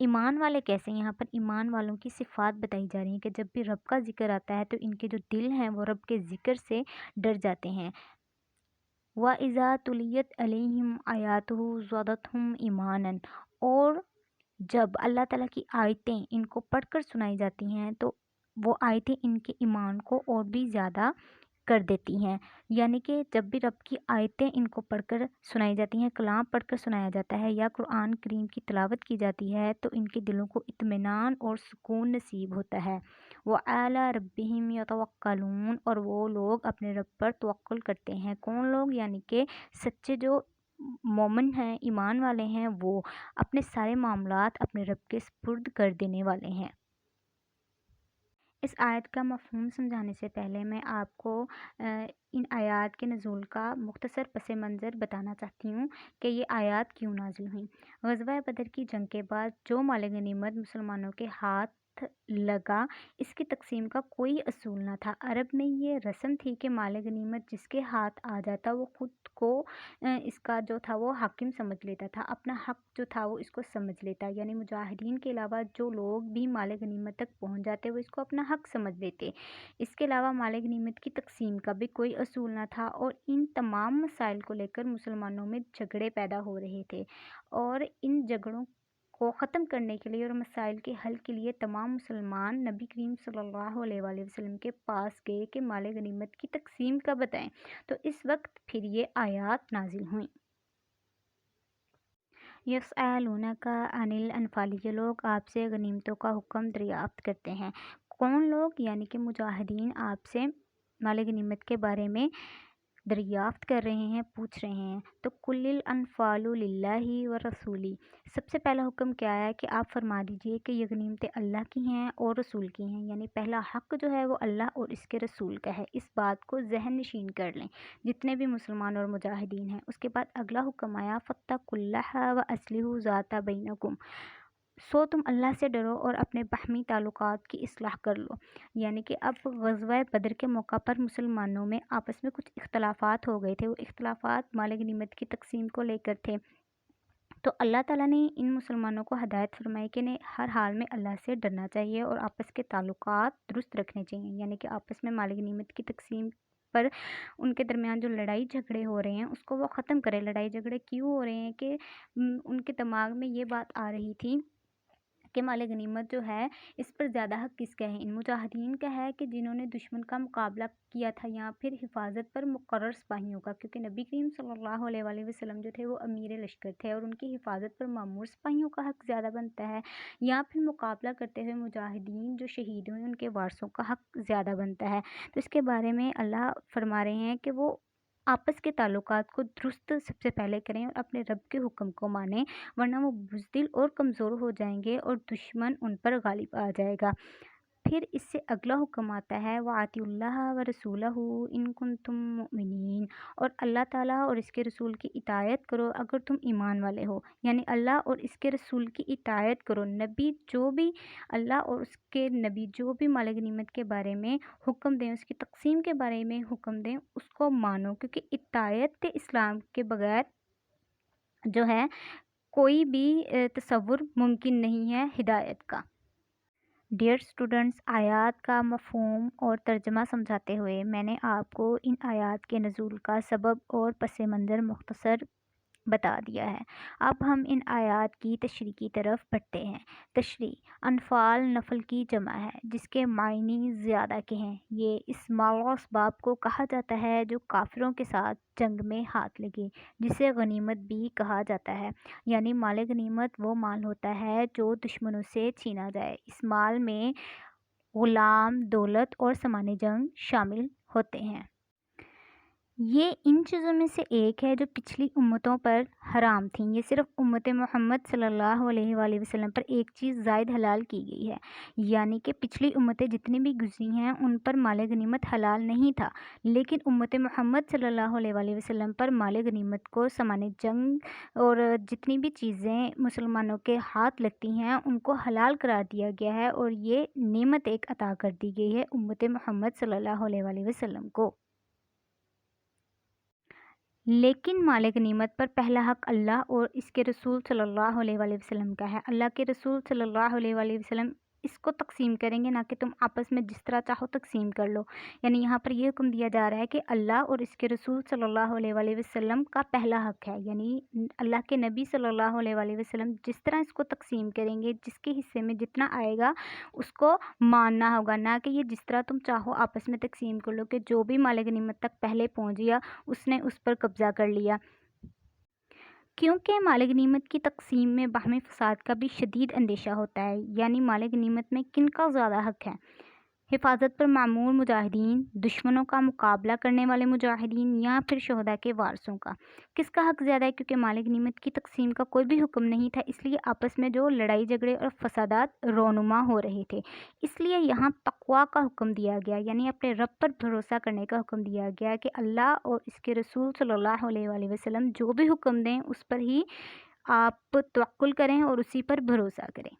ایمان والے کیسے ہیں؟ یہاں پر ایمان والوں کی صفات بتائی جا رہی ہیں کہ جب بھی رب کا ذکر آتا ہے تو ان کے جو دل ہیں وہ رب کے ذکر سے ڈر جاتے ہیں۔ وَإِذَا تُلِيَتْ عَلَيْهِمْ آيَاتُهُ زَادَتْهُمْ ایمانا، اور جب اللہ تعالیٰ کی آیتیں ان کو پڑھ کر سنائی جاتی ہیں تو وہ آیتیں ان کے ایمان کو اور بھی زیادہ کر دیتی ہیں۔ یعنی کہ جب بھی رب کی آیتیں ان کو پڑھ کر سنائی جاتی ہیں، کلام پڑھ کر سنایا جاتا ہے یا قرآن کریم کی تلاوت کی جاتی ہے تو ان کے دلوں کو اطمینان اور سکون نصیب ہوتا ہے۔ وَعَلَىٰ رَبِّهِمْ يَتَوَكَّلُونَ، اور وہ لوگ اپنے رب پر توکل کرتے ہیں۔ کون لوگ؟ یعنی کہ سچے جو مومن ہیں، ایمان والے ہیں، وہ اپنے سارے معاملات اپنے رب کے سپرد کر دینے والے ہیں۔ اس آیت کا مفہوم سمجھانے سے پہلے میں آپ کو ان آیات کے نزول کا مختصر پس منظر بتانا چاہتی ہوں کہ یہ آیات کیوں نازل ہوئیں۔ غزوہ بدر کی جنگ کے بعد جو مال غنیمت مسلمانوں کے ہاتھ لگا، اس کی تقسیم کا کوئی اصول نہ تھا۔ عرب میں یہ رسم تھی کہ مال غنیمت جس کے ہاتھ آ جاتا وہ خود کو اس کا جو تھا وہ حاکم سمجھ لیتا تھا، اپنا حق جو تھا وہ اس کو سمجھ لیتا، یعنی مجاہدین کے علاوہ جو لوگ بھی مال غنیمت تک پہنچ جاتے وہ اس کو اپنا حق سمجھ لیتے۔ اس کے علاوہ مال غنیمت کی تقسیم کا بھی کوئی اصول نہ تھا، اور ان تمام مسائل کو لے کر مسلمانوں میں جھگڑے پیدا ہو رہے تھے، اور ان جھگڑوں کو ختم کرنے کے لیے اور مسائل کے حل کے لیے تمام مسلمان نبی کریم صلی اللہ علیہ وآلہ وسلم کے پاس گئے کہ مال غنیمت کی تقسیم کا بتائیں، تو اس وقت پھر یہ آیات نازل ہوئیں۔ یسألونک عن الانفال، یہ لوگ آپ سے غنیمتوں کا حکم دریافت کرتے ہیں۔ کون لوگ؟ یعنی کہ مجاہدین آپ سے مال غنیمت کے بارے میں دریافت کر رہے ہیں، پوچھ رہے ہیں۔ تو قل الانفال للہ ورسولہ، سب سے پہلا حکم کیا ہے کہ آپ فرما دیجئے کہ یہ غنیمتیں اللہ کی ہیں اور رسول کی ہیں، یعنی پہلا حق جو ہے وہ اللہ اور اس کے رسول کا ہے۔ اس بات کو ذہن نشین کر لیں جتنے بھی مسلمان اور مجاہدین ہیں۔ اس کے بعد اگلا حکم آیا فاتقوا اللہ واصلحوا ذات بینکم، سو تم اللہ سے ڈرو اور اپنے باہمی تعلقات کی اصلاح کر لو۔ یعنی کہ اب غزوہ بدر کے موقع پر مسلمانوں میں آپس میں کچھ اختلافات ہو گئے تھے، وہ اختلافات مال غنیمت کی تقسیم کو لے کر تھے، تو اللہ تعالیٰ نے ان مسلمانوں کو ہدایت فرمائی کہ انہیں ہر حال میں اللہ سے ڈرنا چاہیے اور آپس کے تعلقات درست رکھنے چاہیے، یعنی کہ آپس میں مال غنیمت کی تقسیم پر ان کے درمیان جو لڑائی جھگڑے ہو رہے ہیں اس کو وہ ختم کرے۔ لڑائی جھگڑے کیوں ہو رہے ہیں کہ ان کے دماغ میں یہ بات آ رہی تھی کہ مال غنیمت جو ہے اس پر زیادہ حق کس کا ہے؟ ان مجاہدین کا ہے کہ جنہوں نے دشمن کا مقابلہ کیا تھا، یا پھر حفاظت پر مقرر سپاہیوں کا، کیونکہ نبی کریم صلی اللہ علیہ وآلہ وسلم جو تھے وہ امیر لشکر تھے اور ان کی حفاظت پر مامور سپاہیوں کا حق زیادہ بنتا ہے، یا پھر مقابلہ کرتے ہوئے مجاہدین جو شہید ہوئے ان کے وارثوں کا حق زیادہ بنتا ہے۔ تو اس کے بارے میں اللہ فرما رہے ہیں کہ وہ آپس کے تعلقات کو درست سب سے پہلے کریں اور اپنے رب کے حکم کو مانیں، ورنہ وہ بزدل اور کمزور ہو جائیں گے اور دشمن ان پر غالب آ جائے گا۔ پھر اس سے اگلا حکم آتا ہے وَأَطِیعُوا اللَّهَ وَرَسُولَهُ إِن كُنتُم مُؤْمِنِینَ، اور اللہ تعالیٰ اور اس کے رسول کی اطاعت کرو اگر تم ایمان والے ہو، یعنی اللہ اور اس کے رسول کی اطاعت کرو۔ نبی جو بھی اللہ اور اس کے نبی جو بھی مال غنیمت کے بارے میں حکم دیں، اس کی تقسیم کے بارے میں حکم دیں، اس کو مانو، کیونکہ اطاعت اسلام کے بغیر جو ہے کوئی بھی تصور ممکن نہیں ہے ہدایت کا۔ ڈیئر اسٹوڈنٹس، آیات کا مفہوم اور ترجمہ سمجھاتے ہوئے میں نے آپ کو ان آیات کے نزول کا سبب اور پس منظر مختصر بتا دیا ہے۔ اب ہم ان آیات کی تشریح کی طرف بڑھتے ہیں۔ تشریح: انفال نفل کی جمع ہے جس کے معنی زیادہ کے ہیں۔ یہ اس مال و اسباب کو کہا جاتا ہے جو کافروں کے ساتھ جنگ میں ہاتھ لگے، جسے غنیمت بھی کہا جاتا ہے، یعنی مال غنیمت وہ مال ہوتا ہے جو دشمنوں سے چھینا جائے۔ اس مال میں غلام، دولت اور سامان جنگ شامل ہوتے ہیں۔ یہ ان چیزوں میں سے ایک ہے جو پچھلی امتوں پر حرام تھیں۔ یہ صرف امت محمد صلی اللہ علیہ وآلہ وسلم پر ایک چیز زائد حلال کی گئی ہے، یعنی کہ پچھلی امتیں جتنی بھی گزری ہیں ان پر مال غنیمت حلال نہیں تھا، لیکن امت محمد صلی اللہ علیہ وآلہ وسلم پر مال غنیمت کو سامان جنگ اور جتنی بھی چیزیں مسلمانوں کے ہاتھ لگتی ہیں ان کو حلال قرار دیا گیا ہے، اور یہ نعمت ایک عطا کر دی گئی ہے امت محمد صلی اللہ علیہ وآلہ وسلم کو۔ لیکن مال غنیمت پر پہلا حق اللہ اور اس کے رسول صلی اللہ علیہ وآلہ وسلم کا ہے۔ اللہ کے رسول صلی اللہ علیہ وآلہ وسلم اس کو تقسیم کریں گے، نہ کہ تم آپس میں جس طرح چاہو تقسیم کر لو۔ یعنی یہاں پر یہ حکم دیا جا رہا ہے کہ اللہ اور اس کے رسول صلی اللہ علیہ وآلہ وسلم کا پہلا حق ہے، یعنی اللہ کے نبی صلی اللہ علیہ وآلہ وسلم جس طرح اس کو تقسیم کریں گے، جس کے حصے میں جتنا آئے گا اس کو ماننا ہوگا، نہ کہ یہ جس طرح تم چاہو آپس میں تقسیم کر لو کہ جو بھی مال غنیمت تک پہلے پہنچ گیا اس نے اس پر قبضہ کر لیا۔ کیونکہ مال غنیمت کی تقسیم میں باہمی فساد کا بھی شدید اندیشہ ہوتا ہے، یعنی مال غنیمت میں کن کا زیادہ حق ہے؟ حفاظت پر معمور مجاہدین، دشمنوں کا مقابلہ کرنے والے مجاہدین، یا پھر شہداء کے وارثوں کا؟ کس کا حق زیادہ ہے؟ کیونکہ مال غنیمت کی تقسیم کا کوئی بھی حکم نہیں تھا، اس لیے آپس میں جو لڑائی جھگڑے اور فسادات رونما ہو رہے تھے، اس لیے یہاں تقویٰ کا حکم دیا گیا، یعنی اپنے رب پر بھروسہ کرنے کا حکم دیا گیا کہ اللہ اور اس کے رسول صلی اللہ علیہ وآلہ وسلم جو بھی حکم دیں اس پر ہی آپ توکل کریں اور اسی پر بھروسہ کریں۔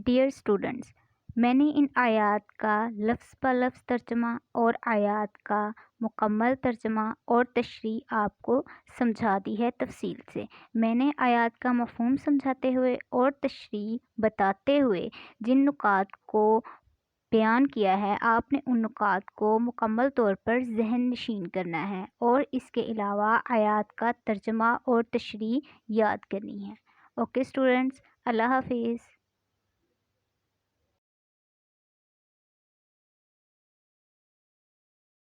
ڈیئر اسٹوڈنٹس، میں نے ان آیات کا لفظ بہ لفظ ترجمہ اور آیات کا مکمل ترجمہ اور تشریح آپ کو سمجھا دی ہے تفصیل سے۔ میں نے آیات کا مفہوم سمجھاتے ہوئے اور تشریح بتاتے ہوئے جن نکات کو بیان کیا ہے، آپ نے ان نکات کو مکمل طور پر ذہن نشین کرنا ہے اور اس کے علاوہ آیات کا ترجمہ اور تشریح یاد کرنی ہے۔ اوکے اسٹوڈنٹس، اللہ حافظ۔